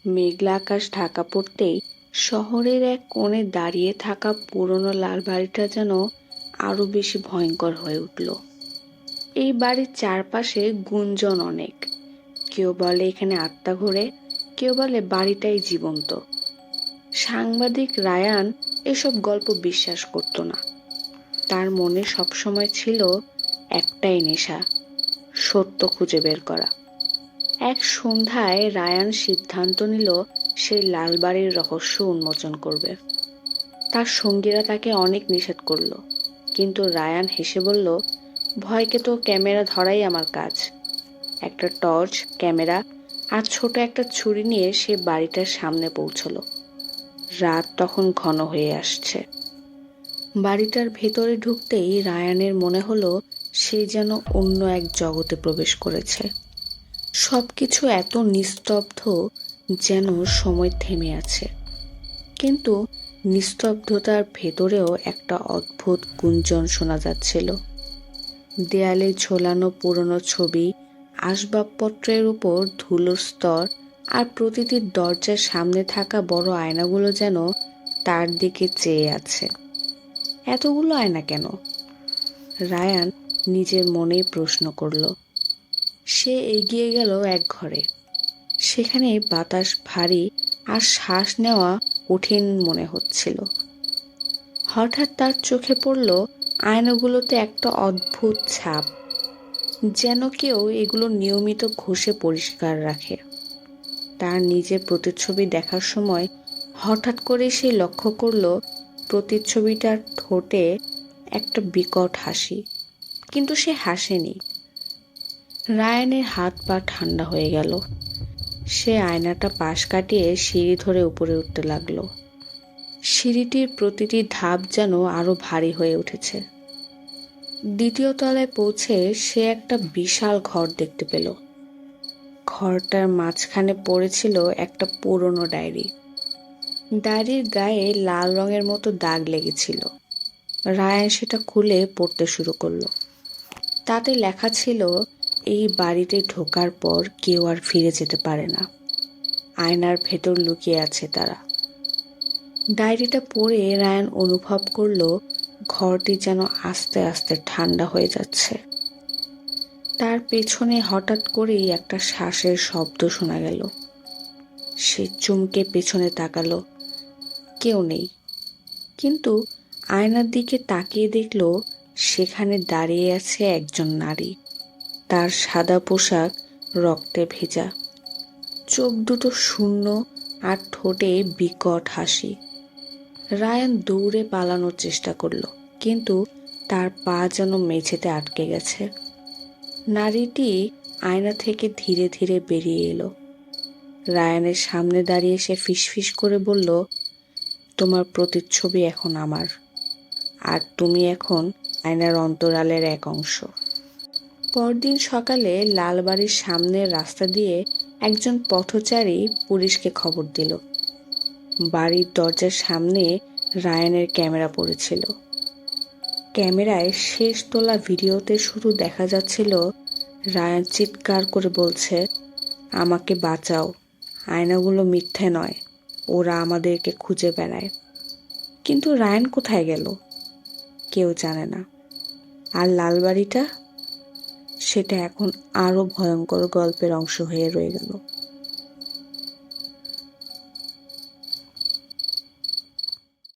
মেঘলা আকাশ ঢাকা পড়তেই শহরের এক কোণে দাঁড়িয়ে থাকা পুরনো লাল বাড়িটা যেন আরো বেশি ভয়ঙ্কর হয়ে উঠল। এই বাড়ির চারপাশে গুঞ্জন অনেক। কেউ বলে এখানে আত্মা ঘোরে, কেউ বলে বাড়িটাই জীবন্ত। সাংবাদিক রায়ান এসব গল্প বিশ্বাস করত না। তার মনে সবসময় ছিল একটাই নেশা, সত্য খুঁজে বের করা। এক সন্ধ্যায় রায়ান সিদ্ধান্ত নিল সেই লাল বাড়ির রহস্য উন্মোচন করবে। তার সঙ্গীরা তাকে অনেক নিষেধ করলো, কিন্তু রায়ান হেসে বলল, ভয়কে তো ক্যামেরা ধরাই আমার কাজ। একটা টর্চ, ক্যামেরা আর ছোট একটা ছুরি নিয়ে সে বাড়িটার সামনে পৌঁছলো। রাত তখন ঘন হয়ে আসছে। বাড়িটার ভেতরে ঢুকতেই রায়ানের মনে হলো সে যেন অন্য এক জগতে প্রবেশ করেছে। সবকিছু এত নিস্তব্ধ, যেন সময় থেমে আছে। কিন্তু নিস্তব্ধতার ভেতরেও একটা অদ্ভুত গুঞ্জন শোনা যাচ্ছিল। দেয়ালে ঝোলানো পুরনো ছবি, আসবাবপত্রের উপর ধুলোর স্তর, আর প্রতিটি দরজার সামনে থাকা বড় আয়নাগুলো যেন তার দিকে চেয়ে আছে। এতগুলো আয়না কেন? রায়ান নিজের মনেই প্রশ্ন করল। সে এগিয়ে গেল এক ঘরে। সেখানে বাতাস ভারী আর শ্বাস নেওয়া কঠিন মনে হচ্ছিল। হঠাৎ তার চোখে পড়ল আয়নাগুলোতে একটা অদ্ভুত ছাপ, যেন কেউ এগুলো নিয়মিত ঘষে পরিষ্কার রাখে। তার নিজের প্রতিচ্ছবি দেখার সময় হঠাৎ করে সে লক্ষ্য করল প্রতিচ্ছবিটার ঠোঁটে একটা বিকট হাসি, কিন্তু সে হাসেনি। রায়ানের হাত পা ঠান্ডা হয়ে গেল। সে আয়নাটা পাশ কাটিয়ে সিঁড়ি ধরে উপরে উঠতে লাগলো। সিঁড়িটির প্রতিটি ধাপ যেন আরো ভারী হয়ে উঠেছে। দ্বিতীয় তলায় পৌঁছে সে একটা বিশাল ঘর দেখতে পেল। ঘরটার মাঝখানে পড়েছিল একটা পুরনো ডায়েরি। ডায়েরির গায়ে লাল রঙের মতো দাগ লেগেছিল। রায়ান সেটা খুলে পড়তে শুরু করলো। তাতে লেখা ছিল, এই বাড়িতে ঢোকার পর কেউ আর ফিরে যেতে পারে না। আয়নার ভেতর লুকিয়ে আছে তারা। ডায়েরিটা পড়ে রায়ান অনুভব করলো ঘরটি যেন আস্তে আস্তে ঠান্ডা হয়ে যাচ্ছে। তার পেছনে হঠাৎ করেই একটা শ্বাসের শব্দ শোনা গেল। সে চমকে পেছনে তাকালো। কেউ নেই, কিন্তু আয়নার দিকে তাকিয়ে দেখলো সেখানে দাঁড়িয়ে আছে একজন নারী। তার সাদা পোশাক রক্তে ভেজা, চোখ দুটো শূন্য আর ঠোঁটে বিকট হাসি। রায়ান দৌড়ে পালানোর চেষ্টা করলো, কিন্তু তার পা যেন মেঝেতে আটকে গেছে। নারীটি আয়না থেকে ধীরে ধীরে বেরিয়ে এলো। রায়ানের সামনে দাঁড়িয়ে সে ফিসফিস করে বলল, তোমার প্রতিচ্ছবি এখন আমার, আর তুমি এখন আয়নার অন্তরালের এক অংশ। পরদিন সকালে লালবাড়ির সামনের রাস্তা দিয়ে একজন পথচারী পুলিশকে খবর দিল। বাড়ির দরজার সামনে রায়ানের ক্যামেরা পড়েছিল। ক্যামেরায় শেষ তোলা ভিডিওতে শুধু দেখা যাচ্ছিল রায়ান চিৎকার করে বলছে, আমাকে বাঁচাও, আয়নাগুলো মিথ্যে নয়, ওরা আমাদেরকে খুঁজে বেড়ায়। কিন্তু রায়ান কোথায় গেল কেউ জানে না। আর লালবাড়িটা, সেটা এখন আরো ভয়ঙ্কর গল্পের অংশ হয়ে রয়ে গেল।